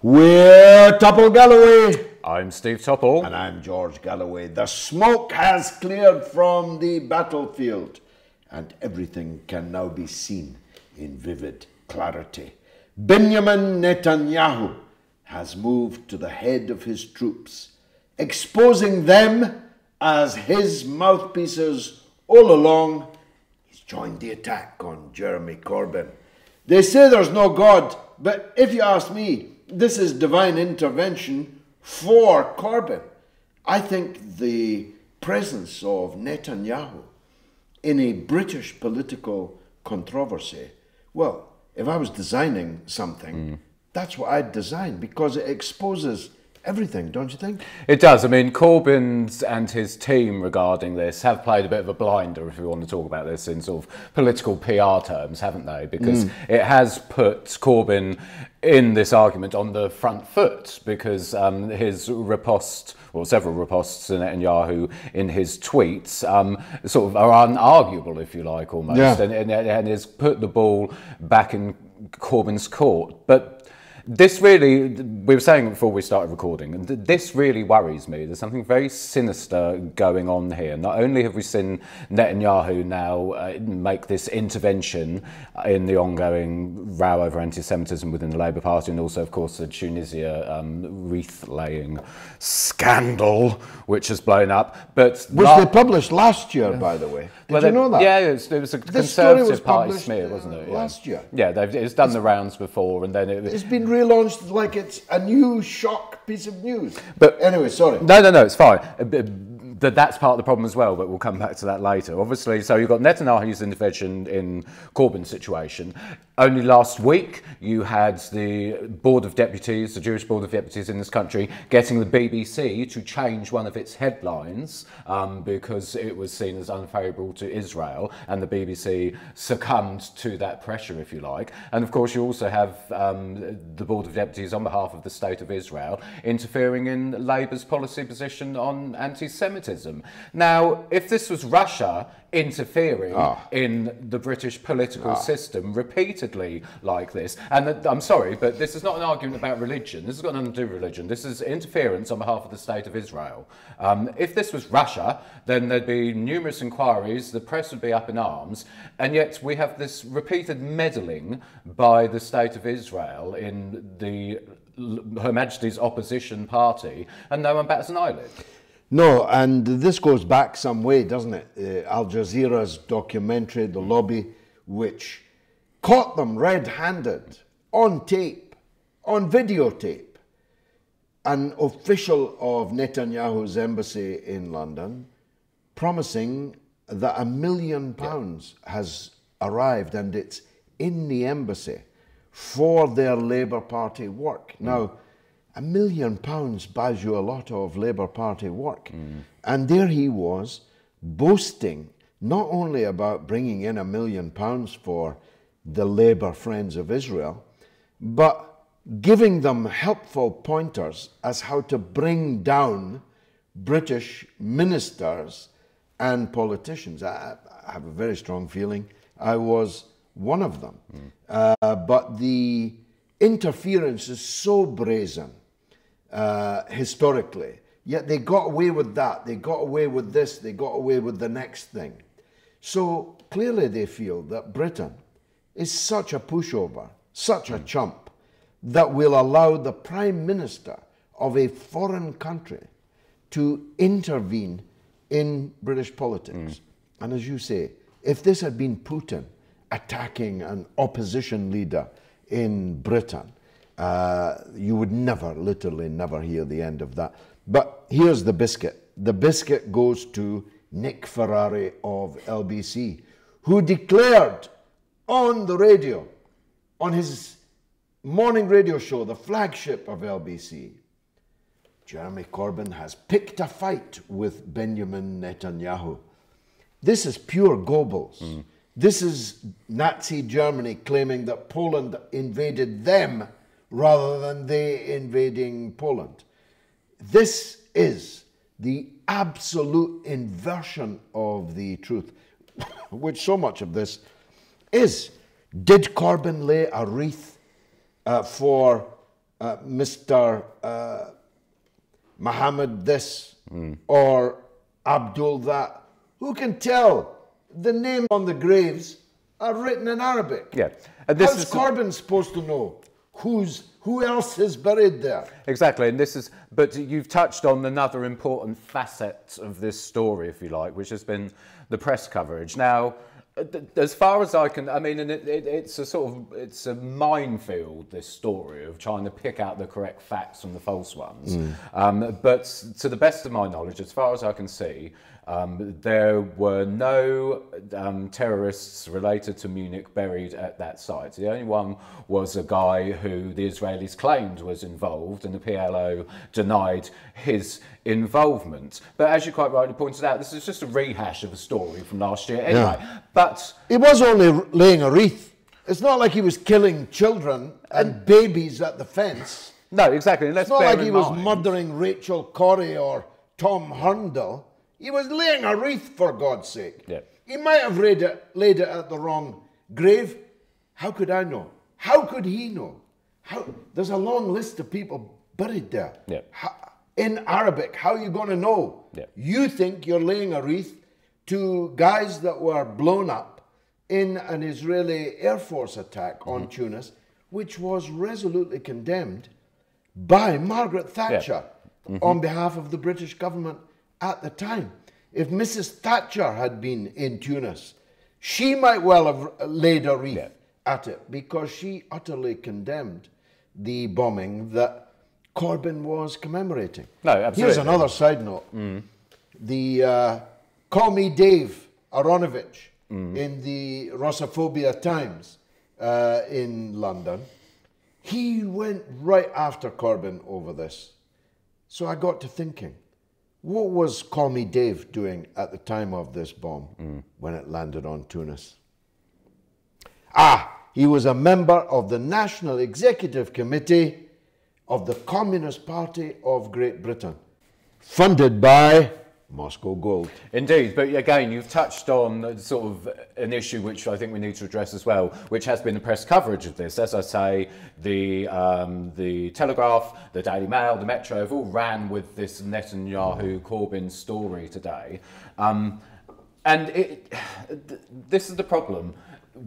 We're Topple Galloway. I'm Steve Topple. And I'm George Galloway. The smoke has cleared from the battlefield and everything can now be seen in vivid clarity. Benjamin Netanyahu has moved to the head of his troops, exposing them as his mouthpieces all along. He's joined the attack on Jeremy Corbyn. They say there's no God, but if you ask me, this is divine intervention for Corbyn. I think the presence of Netanyahu in a British political controversy, well, if I was designing something, that's what I'd design, because it exposes everything, don't you think? It does. I mean, Corbyn and his team regarding this have played a bit of a blinder, if we want to talk about this in sort of political PR terms, haven't they? Because it has put Corbyn in this argument on the front foot, because his riposte, or several ripostes to Netanyahu in his tweets sort of are unarguable, if you like, almost, and has put the ball back in Corbyn's court. But this really, we were saying before we started recording, and this really worries me. There's something very sinister going on here. Not only have we seen Netanyahu now make this intervention in the ongoing row over anti-Semitism within the Labour Party, and also, of course, the Tunisia wreath-laying scandal, which has blown up. But which they published last year, by the way. Did you know that? Yeah, it was a Conservative Party smear, wasn't it? Last year. Yeah, it's done the rounds before, and then it's been relaunched like it's a new shock piece of news. But anyway, sorry. No, it's fine. That's part of the problem as well, but we'll come back to that later. Obviously, so you've got Netanyahu's intervention in Corbyn's situation. Only last week, you had the Board of Deputies, the Jewish Board of Deputies in this country, getting the BBC to change one of its headlines because it was seen as unfavourable to Israel, and the BBC succumbed to that pressure, if you like. And of course, you also have the Board of Deputies, on behalf of the State of Israel, interfering in Labour's policy position on anti-Semitism. Now, if this was Russia interfering in the British political system repeatedly like this, and I'm sorry, but this is not an argument about religion. This has got nothing to do with religion. This is interference on behalf of the State of Israel. If this was Russia, then there'd be numerous inquiries, the press would be up in arms, and yet we have this repeated meddling by the State of Israel in Her Majesty's opposition party, and no one bats an eyelid. No, and this goes back some way, doesn't it? Al Jazeera's documentary, The Lobby, which caught them red-handed, on tape, on videotape. An official of Netanyahu's embassy in London promising that £1 million has arrived, and it's in the embassy for their Labour Party work. Now, £1 million buys you a lot of Labour Party work. And there he was, boasting not only about bringing in £1 million for the Labour Friends of Israel, but giving them helpful pointers as how to bring down British ministers and politicians. I have a very strong feeling I was one of them. But the interference is so brazen, historically, yet they got away with that, they got away with this, they got away with the next thing. So clearly they feel that Britain is such a pushover, such a chump, that will allow the Prime Minister of a foreign country to intervene in British politics. And as you say, if this had been Putin attacking an opposition leader in Britain, you would never, literally never hear the end of that. But here's the biscuit. The biscuit goes to Nick Ferrari of LBC, who declared on the radio, on his morning radio show, the flagship of LBC, Jeremy Corbyn has picked a fight with Benjamin Netanyahu. This is pure Goebbels. This is Nazi Germany claiming that Poland invaded them rather than they invading Poland. This is the absolute inversion of the truth, which so much of this is. Did Corbyn lay a wreath for Mr. Mohammed this or Abdul that? Who can tell? The names on the graves are written in Arabic. Yeah. And this How's Corbyn supposed to know who else is buried there? Exactly, and but you've touched on another important facet of this story, if you like, which has been the press coverage. Now, as far as I can, I mean, and it's a minefield, this story of trying to pick out the correct facts from the false ones. But to the best of my knowledge, as far as I can see, there were no terrorists related to Munich buried at that site. The only one was a guy who the Israelis claimed was involved, and the PLO denied his involvement. But as you quite rightly pointed out, this is just a rehash of a story from last year anyway. Yeah. But he was only laying a wreath. It's not like he was killing children and babies at the fence. No, exactly. And it's not like he was murdering Rachel Corrie or Tom Herndl. He was laying a wreath, for God's sake. Yeah. He might have laid it at the wrong grave. How could I know? How could he know? There's a long list of people buried there. Yeah. In Arabic, how are you going to know? Yeah. You think you're laying a wreath to guys that were blown up in an Israeli Air Force attack on Tunis, which was resolutely condemned by Margaret Thatcher on behalf of the British government at the time. If Mrs. Thatcher had been in Tunis, she might well have laid a wreath at it, because she utterly condemned the bombing that Corbyn was commemorating. No, absolutely. Here's another side note. The Call Me Dave Aronovich in the Russophobia Times in London, he went right after Corbyn over this. So I got to thinking, what was Call Me Dave doing at the time of this bomb when it landed on Tunis? He was a member of the National Executive Committee of the Communist Party of Great Britain, funded by Moscow Gold. Indeed, but again, you've touched on sort of an issue which I think we need to address as well, which has been the press coverage of this. As I say, the Telegraph, the Daily Mail, the Metro have all ran with this Netanyahu-Corbyn story today. This is the problem.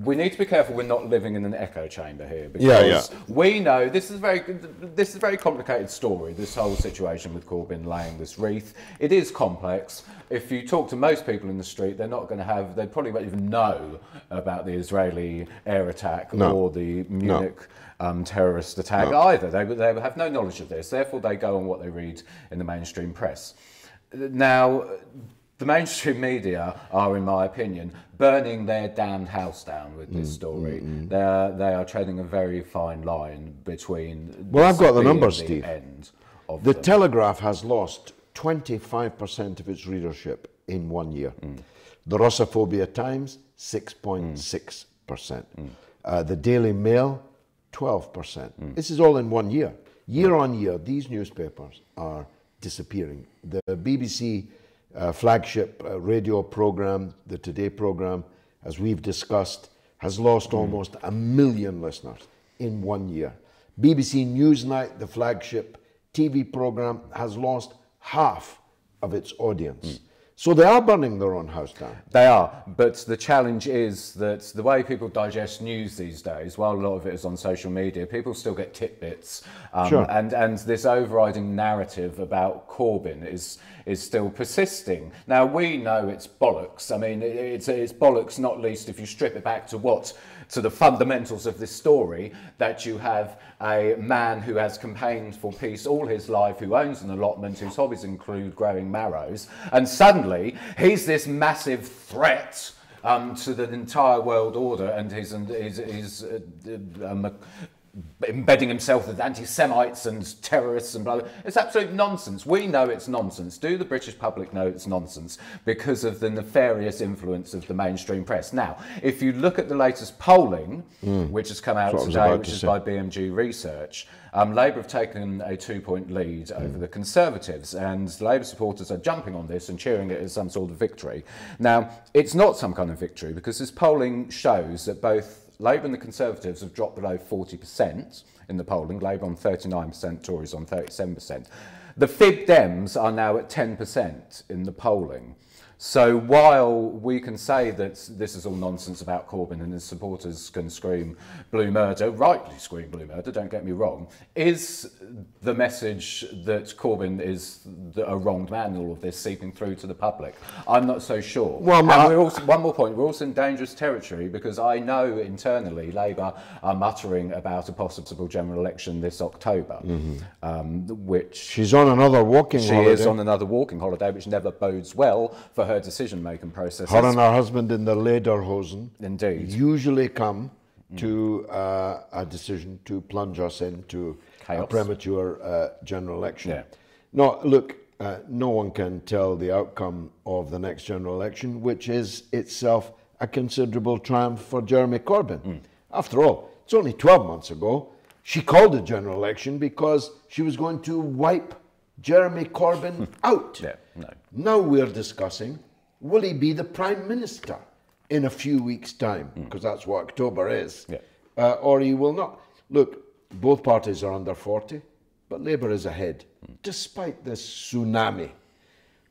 We need to be careful we're not living in an echo chamber here, because we know this is a very complicated story, this whole situation with Corbyn laying this wreath. It is complex. If you talk to most people in the street, they probably won't even know about the Israeli air attack or the Munich terrorist attack either. They have no knowledge of this, therefore they go on what they read in the mainstream press. Now, the mainstream media are, in my opinion, burning their damned house down with this story. They are treading a very fine line between. Well, I've got the numbers, Steve. The them. Telegraph has lost 25% of its readership in 1 year. The Russophobia Times, 6.6%. The Daily Mail, 12%. This is all in 1 year. Year on year, these newspapers are disappearing. The BBC flagship radio program, the Today program, as we've discussed, has lost almost 1 million listeners in 1 year. BBC Newsnight, the flagship TV program, has lost half of its audience. So they are burning their own house down. They are, but the challenge is that the way people digest news these days, while a lot of it is on social media, people still get tidbits. And this overriding narrative about Corbyn is still persisting. Now, we know it's bollocks. I mean, it's bollocks, not least if you strip it back to the fundamentals of this story, that you have a man who has campaigned for peace all his life, who owns an allotment, whose hobbies include growing marrows, and suddenly he's this massive threat to the entire world order, and he's embedding himself with anti-Semites and terrorists and blah, blah. It's absolute nonsense. We know it's nonsense. Do the British public know it's nonsense? Because of the nefarious influence of the mainstream press. Now, if you look at the latest polling, which has come out today, which is by BMG Research, Labour have taken a 2-point lead over the Conservatives, and Labour supporters are jumping on this and cheering it as some sort of victory. Now, it's not some kind of victory, because this polling shows that both Labour and the Conservatives have dropped below 40% in the polling. Labour on 39%, Tories on 37%. The Fib Dems are now at 10% in the polling. So while we can say that this is all nonsense about Corbyn and his supporters can scream blue murder, rightly scream blue murder, don't get me wrong, is the message that Corbyn is a wronged man in all of this seeping through to the public? I'm not so sure. Well, and we're also, one more point, we're also in dangerous territory because I know internally Labour are muttering about a possible general election this October, which... She's on another walking holiday. She is on another walking holiday, which never bodes well for her decision-making process. Her and her husband in the Lederhosen Indeed. usually come to a decision to plunge us into Chaos. a premature general election. Yeah. No, look, no one can tell the outcome of the next general election, which is itself a considerable triumph for Jeremy Corbyn. After all, it's only 12 months ago she called a general election because she was going to wipe Jeremy Corbyn out. Yeah, no. Now we're discussing, will he be the Prime Minister in a few weeks' time? Because that's what October is. Yeah. Or he will not. Look, both parties are under 40, but Labour is ahead, despite this tsunami.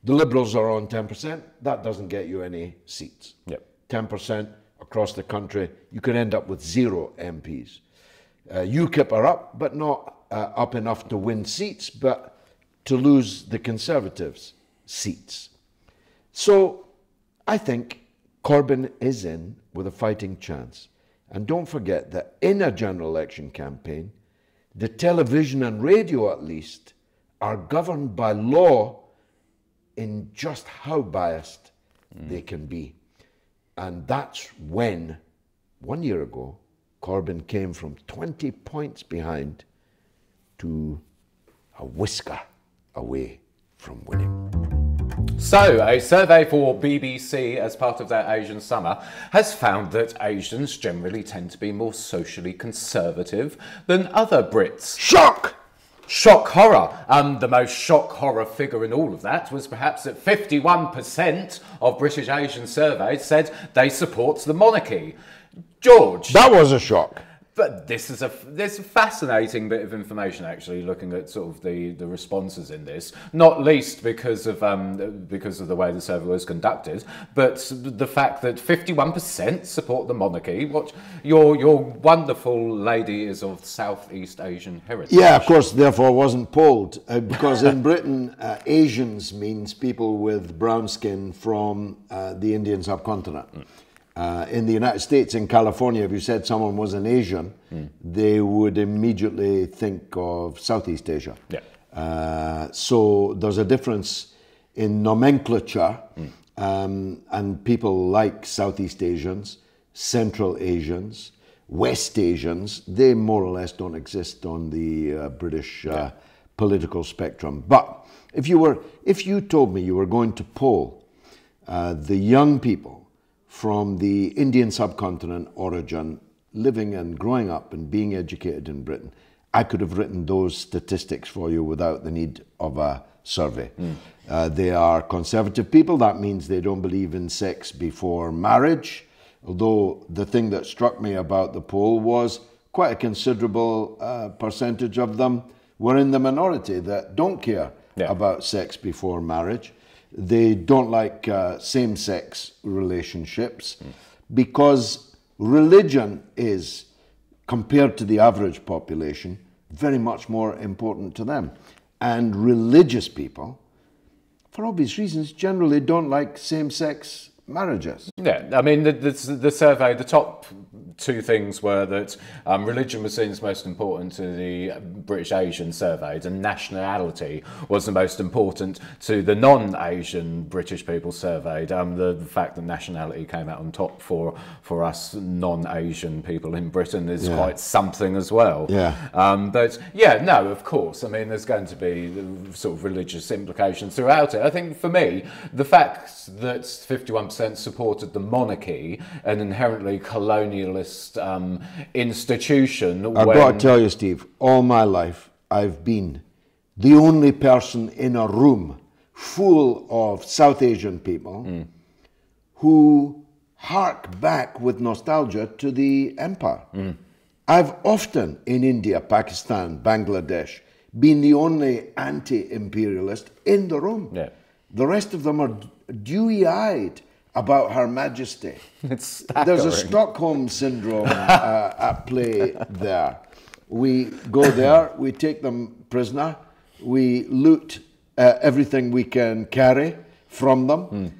The Liberals are on 10%. That doesn't get you any seats. Yep. 10% across the country, you could end up with 0 MPs. UKIP are up, but not up enough to win seats, but to lose the Conservatives' seats. So I think Corbyn is in with a fighting chance. And don't forget that in a general election campaign, the television and radio at least are governed by law in just how biased they can be. And that's when, 1 year ago, Corbyn came from 20 points behind to a whisker away from winning. So, a survey for BBC as part of their Asian summer has found that Asians generally tend to be more socially conservative than other Brits. Shock! Shock horror. The most shock horror figure in all of that was perhaps that 51% of British Asians surveyed said they support the monarchy. George. That was a shock. But this is a fascinating bit of information, actually, looking at sort of the responses in this. Not least because of the way the survey was conducted, but the fact that 51% support the monarchy. What your wonderful lady is of Southeast Asian heritage. Yeah, of course. Therefore, wasn't polled because in Britain, Asians means people with brown skin from the Indian subcontinent. In the United States, in California, if you said someone was an Asian, they would immediately think of Southeast Asia. Yeah. So there's a difference in nomenclature, and people like Southeast Asians, Central Asians, West Asians, they more or less don't exist on the British political spectrum. But if you told me you were going to poll the young people from the Indian subcontinent origin, living and growing up and being educated in Britain, I could have written those statistics for you without the need of a survey. They are conservative people. That means they don't believe in sex before marriage. Although the thing that struck me about the poll was quite a considerable percentage of them were in the minority that don't care about sex before marriage. They don't like same-sex relationships because religion is, compared to the average population, very much more important to them. And religious people, for obvious reasons, generally don't like same-sex marriages. Yeah, I mean, the survey, the top two things were that religion was seen as most important to the British Asian surveyed, and nationality was the most important to the non-Asian British people surveyed. The fact that nationality came out on top for us non-Asian people in Britain is quite something as well. Yeah. But yeah, no, of course. I mean, there's going to be sort of religious implications throughout it. I think for me, the fact that 51% supported the monarchy, an inherently colonialist institution. I've got to tell you, Steve, all my life I've been the only person in a room full of South Asian people who hark back with nostalgia to the empire. I've often, in India, Pakistan, Bangladesh, been the only anti-imperialist in the room. Yeah. The rest of them are dewy-eyed about Her Majesty. It's staggering. There's a Stockholm syndrome at play there. We go there, we take them prisoner, we loot everything we can carry from them.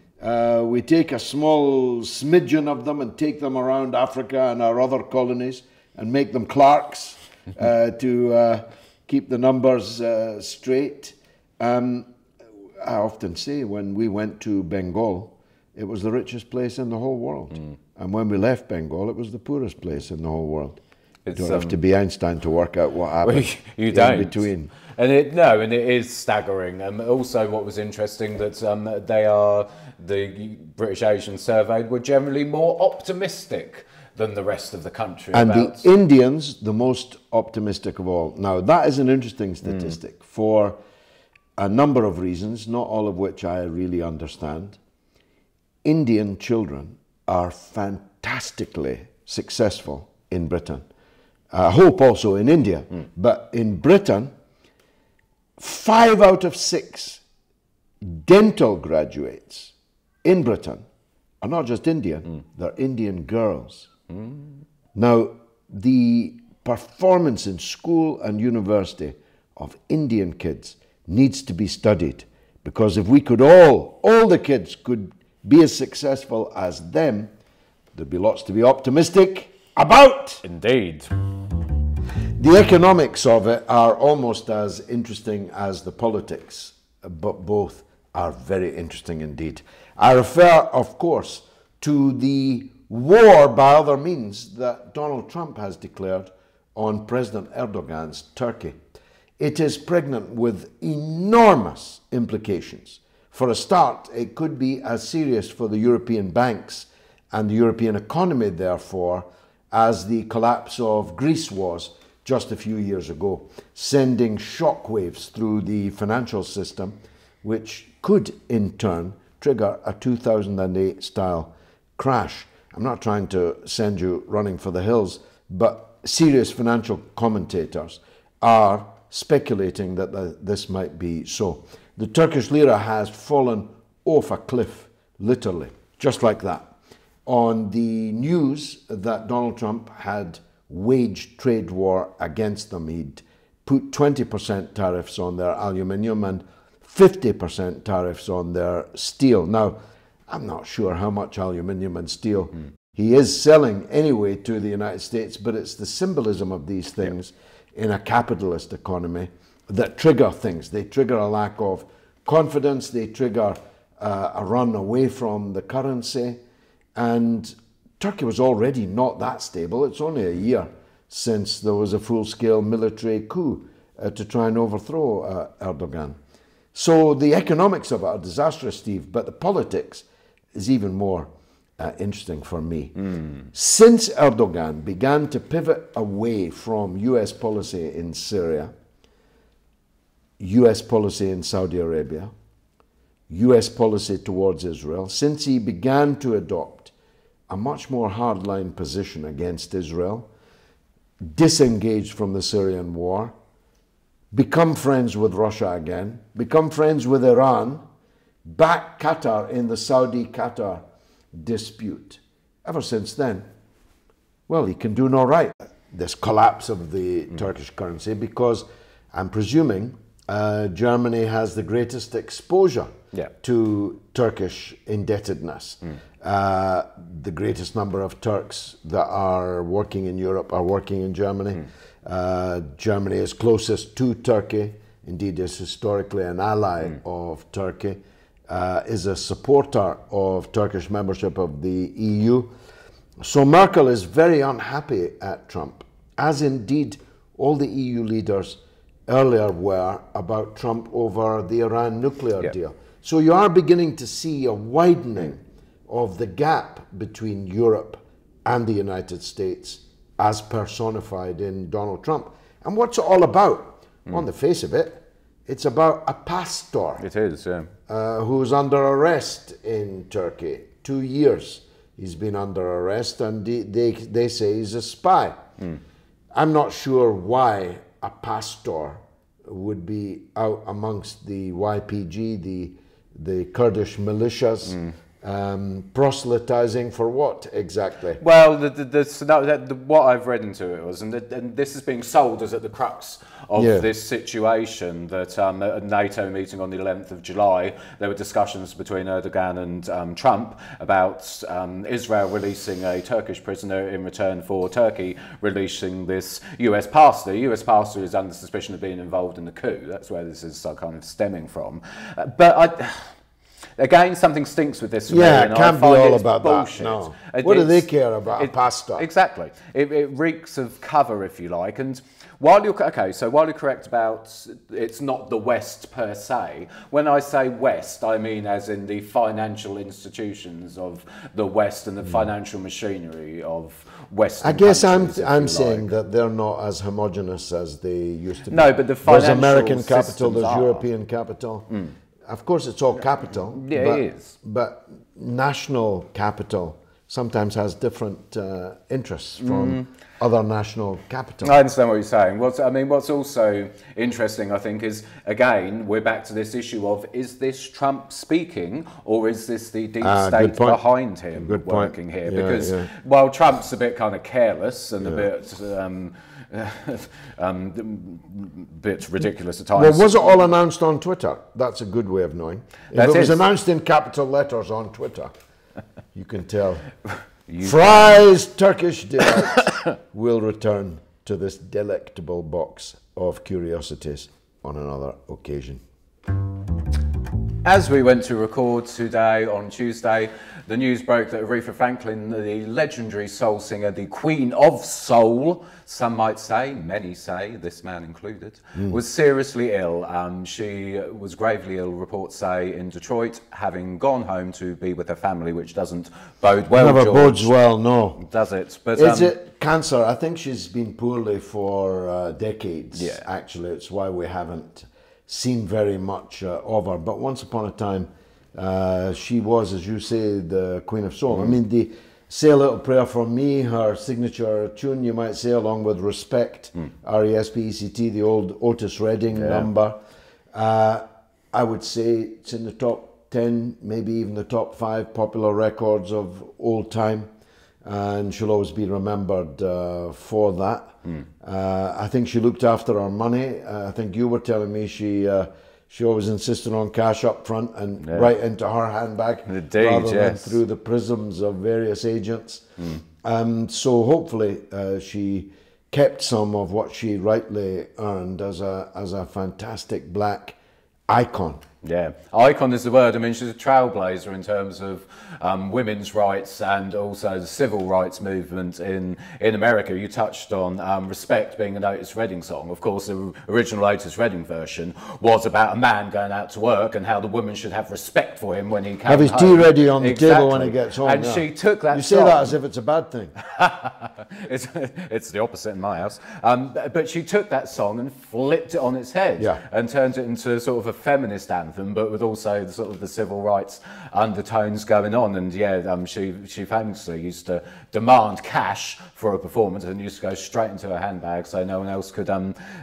We take a small smidgen of them and take them around Africa and our other colonies and make them clerks to keep the numbers straight. I often say when we went to Bengal, it was the richest place in the whole world. And when we left Bengal, it was the poorest place in the whole world. You don't have to be Einstein to work out what happened you don't. in between. And it is staggering. Also, what was interesting that the British Asians surveyed were generally more optimistic than the rest of the country. And the Indians, the most optimistic of all. Now, that is an interesting statistic for a number of reasons, not all of which I really understand. Indian children are fantastically successful in Britain. I hope also in India, but in Britain, 5 out of 6 dental graduates in Britain are not just Indian, they're Indian girls. Now, the performance in school and university of Indian kids needs to be studied, because if we could all the kids could be as successful as them, there'd be lots to be optimistic about. Indeed. The economics of it are almost as interesting as the politics, but both are very interesting indeed. I refer, of course, to the war by other means that Donald Trump has declared on President Erdogan's Turkey. It is pregnant with enormous implications. For a start, it could be as serious for the European banks and the European economy, therefore, as the collapse of Greece was just a few years ago, sending shockwaves through the financial system, which could in turn trigger a 2008 style crash. I'm not trying to send you running for the hills, but serious financial commentators are speculating that this might be so. The Turkish lira has fallen off a cliff, literally, just like that, on the news that Donald Trump had waged trade war against them. He'd put 20% tariffs on their aluminium and 50% tariffs on their steel. Now, I'm not sure how much aluminium and steel he is selling anyway to the United States, but it's the symbolism of these things in a capitalist economy that trigger things. They trigger a lack of confidence, they trigger a run away from the currency, and Turkey was already not that stable. It's only a year since there was a full-scale military coup to try and overthrow Erdogan. So the economics of it are disastrous, Steve, but the politics is even more interesting for me. Since Erdogan began to pivot away from US policy in Syria, US policy in Saudi Arabia, US policy towards Israel, since he began to adopt a much more hardline position against Israel, disengaged from the Syrian war, become friends with Russia again, become friends with Iran, back Qatar in the Saudi-Qatar dispute. Ever since then, well, he can do no right. This collapse of the Turkish currency, because I'm presuming Germany has the greatest exposure to Turkish indebtedness. The greatest number of Turks that are working in Europe are working in Germany. Germany is closest to Turkey, indeed is historically an ally of Turkey, is a supporter of Turkish membership of the EU. So Merkel is very unhappy at Trump, as indeed all the EU leaders earlier were about Trump over the Iran nuclear deal. So you are beginning to see a widening of the gap between Europe and the United States as personified in Donald Trump. And what's it all about? On the face of it, it's about a pastor. It is, who's under arrest in Turkey, 2 years. He's been under arrest, and they say he's a spy. I'm not sure why a pastor would be out amongst the YPG, the Kurdish militias, proselytizing for what exactly? Well, what I've read into it was, and this is being sold as at the crux of this situation, that at a NATO meeting on the 11th of July, there were discussions between Erdogan and Trump about Israel releasing a Turkish prisoner in return for Turkey releasing this US pastor. US pastor is under suspicion of being involved in the coup. That's where this is kind of stemming from. Again, something stinks with this. Yeah, it can't be all about bullshit. that. No. What do they care about a pastor? Exactly. It reeks of cover, if you like. And while you're correct about it's not the West per se, when I say West, I mean as in the financial institutions of the West and the financial machinery of Western I guess countries, I'm saying that they're not as homogenous as they used to be. No, but the financial there's American capital, there's systems are. European capital. Of course, it's all capital. Yeah, but, it is. But national capital sometimes has different interests from other national capital. I understand what you're saying. What's also interesting, I think, is, again, we're back to this issue of, is this Trump speaking, or is this the deep state behind him working here? Because while Trump's a bit kind of careless and a bit ridiculous at times. Well, was it all announced on Twitter? That's a good way of knowing. If it was announced in capital letters on Twitter, you can tell. Fry's Turkish Delight will return to this delectable box of curiosities on another occasion. As we went to record today on Tuesday, the news broke that Aretha Franklin, the legendary soul singer, the Queen of Soul, some might say, many say, this man included, was seriously ill. She was gravely ill, reports say, in Detroit, having gone home to be with her family, which doesn't bode well. Never George. bodes well, no. Does it? But, is it cancer? I think she's been poorly for decades, actually. It's why we haven't seen very much of her. But once upon a time, she was, as you say, the Queen of Soul. I mean, the Say a Little Prayer for Me, her signature tune, you might say, along with Respect, R-E-S-P-E-C-T, the old Otis Redding number. I would say it's in the top 10, maybe even the top 5 popular records of old time. And she'll always be remembered for that. I think she looked after her money. I think you were telling me she always insisted on cash up front and right into her handbag rather than through the prisms of various agents. So hopefully she kept some of what she rightly earned as a fantastic black icon. Yeah, icon is the word. I mean, she's a trailblazer in terms of women's rights and also the civil rights movement in America. You touched on Respect being an Otis Redding song. Of course, the original Otis Redding version was about a man going out to work and how the woman should have respect for him when he came home. Have his tea ready on the table when he gets home. And she took that You say that as if it's a bad thing. It's the opposite in my house. But she took that song and flipped it on its head and turned it into sort of a feminist anthem, but with also the sort of the civil rights undertones going on. And she famously used to demand cash for a performance and used to go straight into her handbag so no one else could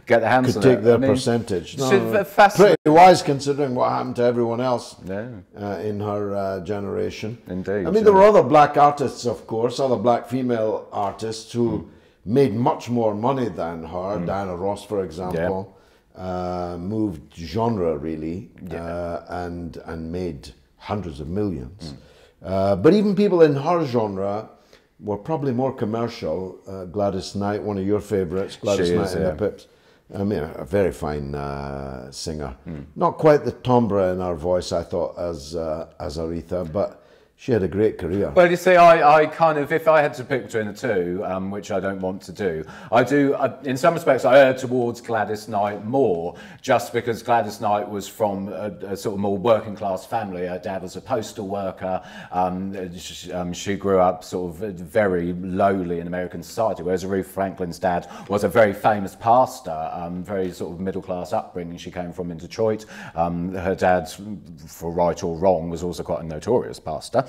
get their hands on it. Could take their percentage. No, pretty wise considering what happened to everyone else in her generation. Indeed. I mean, there were other black artists, of course, other black female artists who made much more money than her. Diana Ross, for example. Moved genre really and made hundreds of millions. But even people in her genre were probably more commercial. Gladys Knight, one of your favourites, Gladys Knight and the Pips. I mean, a very fine singer. Not quite the timbre in her voice, I thought, as Aretha, but she had a great career. Well, you see, I kind of, if I had to pick between the two, which I don't want to do, in some respects, I err towards Gladys Knight more, just because Gladys Knight was from a sort of more working class family. Her dad was a postal worker. She grew up sort of very lowly in American society, whereas Aretha Franklin's dad was a very famous pastor, very sort of middle class upbringing she came from in Detroit. Her dad, for right or wrong, was also quite a notorious pastor.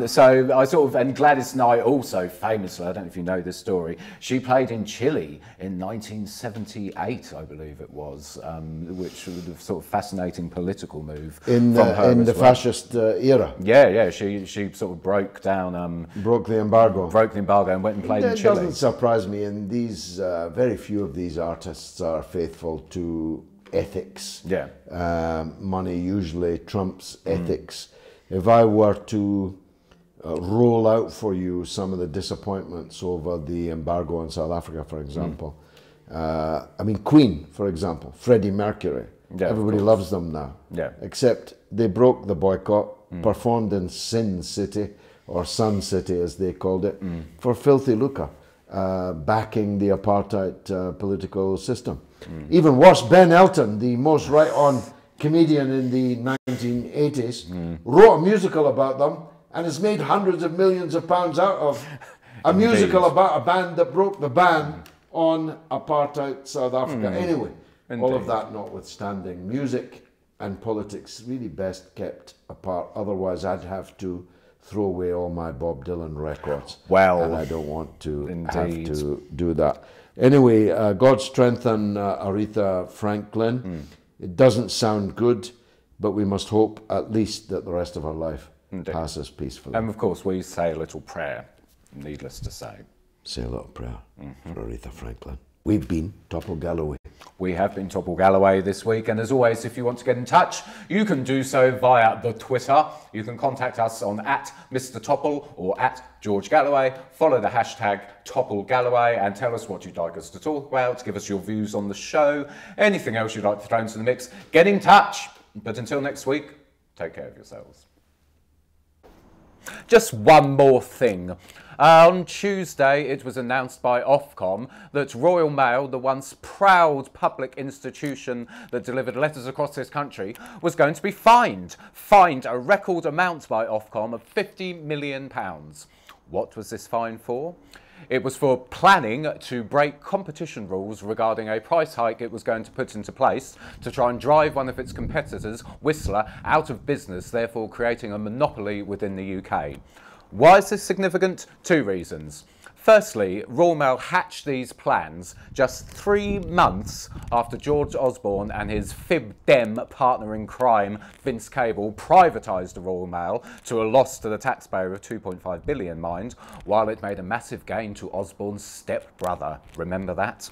So I sort of, and Gladys Knight also famously, I don't know if you know this story, she played in Chile in 1978, I believe it was, which was a sort of fascinating political move in the fascist era. Yeah, she sort of broke the embargo. Broke the embargo and went and played in Chile. It doesn't surprise me, and these very few of these artists are faithful to ethics. Yeah. Money usually trumps ethics. If I were to roll out for you some of the disappointments over the embargo in South Africa, for example, I mean, Queen, for example, Freddie Mercury, everybody loves them now. Yeah. Except they broke the boycott, performed in Sin City, or Sun City as they called it, for filthy lucre, backing the apartheid political system. Even worse, Ben Elton, the most right-on comedian in the 1980s, wrote a musical about them and has made hundreds of millions of pounds out of a musical about a band that broke the ban on apartheid South Africa. Anyway, all of that notwithstanding, music and politics really best kept apart. Otherwise, I'd have to throw away all my Bob Dylan records. Well, and I don't want to have to do that. Anyway, God strengthen Aretha Franklin. It doesn't sound good, but we must hope at least that the rest of her life passes peacefully. And of course, we say a little prayer, needless to say. Say a little prayer for Aretha Franklin. We've been Topple Galloway. We have been Topple Galloway this week, and as always, if you want to get in touch, you can do so via the Twitter. You can contact us on @Mr. Topple or @George Galloway. Follow the hashtag Topple Galloway and tell us what you'd like us to talk about. Give us your views on the show. Anything else you'd like to throw into the mix, get in touch. But until next week, take care of yourselves. Just one more thing. On Tuesday, it was announced by Ofcom that Royal Mail, the once proud public institution that delivered letters across this country, was going to be fined a record amount by Ofcom of £50 million. What was this fine for? It was for planning to break competition rules regarding a price hike it was going to put into place to try and drive one of its competitors, Whistler, out of business, therefore creating a monopoly within the UK. Why is this significant? Two reasons. Firstly, Royal Mail hatched these plans just 3 months after George Osborne and his Fib Dem partner in crime, Vince Cable, privatised the Royal Mail to a loss to the taxpayer of £2.5 billion, mind, while it made a massive gain to Osborne's stepbrother. Remember that?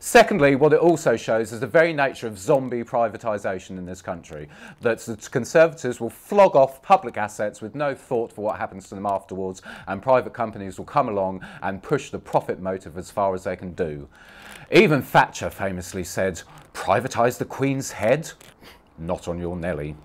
Secondly, what it also shows is the very nature of zombie privatisation in this country, that the Conservatives will flog off public assets with no thought for what happens to them afterwards, and private companies will come along and push the profit motive as far as they can do. Even Thatcher famously said, "Privatise the Queen's head? Not on your Nelly."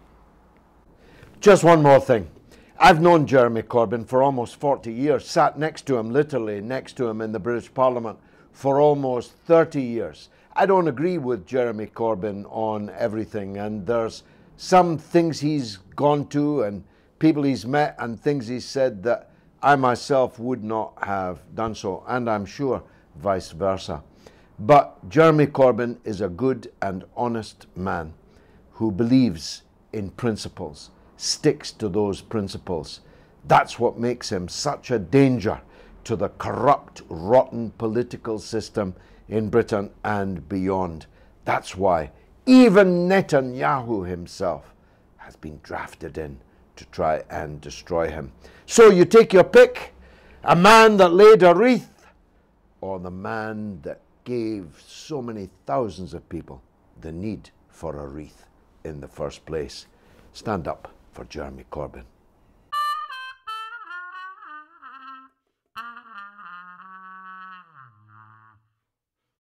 Just one more thing. I've known Jeremy Corbyn for almost 40 years, sat next to him, literally next to him in the British Parliament for almost 30 years. I don't agree with Jeremy Corbyn on everything, and there's some things he's gone to and people he's met and things he's said that I myself would not have done so, and I'm sure vice versa. But Jeremy Corbyn is a good and honest man who believes in principles, sticks to those principles. That's what makes him such a danger to the corrupt, rotten political system in Britain and beyond. That's why even Netanyahu himself has been drafted in to try and destroy him. So you take your pick, a man that laid a wreath, or the man that gave so many thousands of people the need for a wreath in the first place. Stand up for Jeremy Corbyn.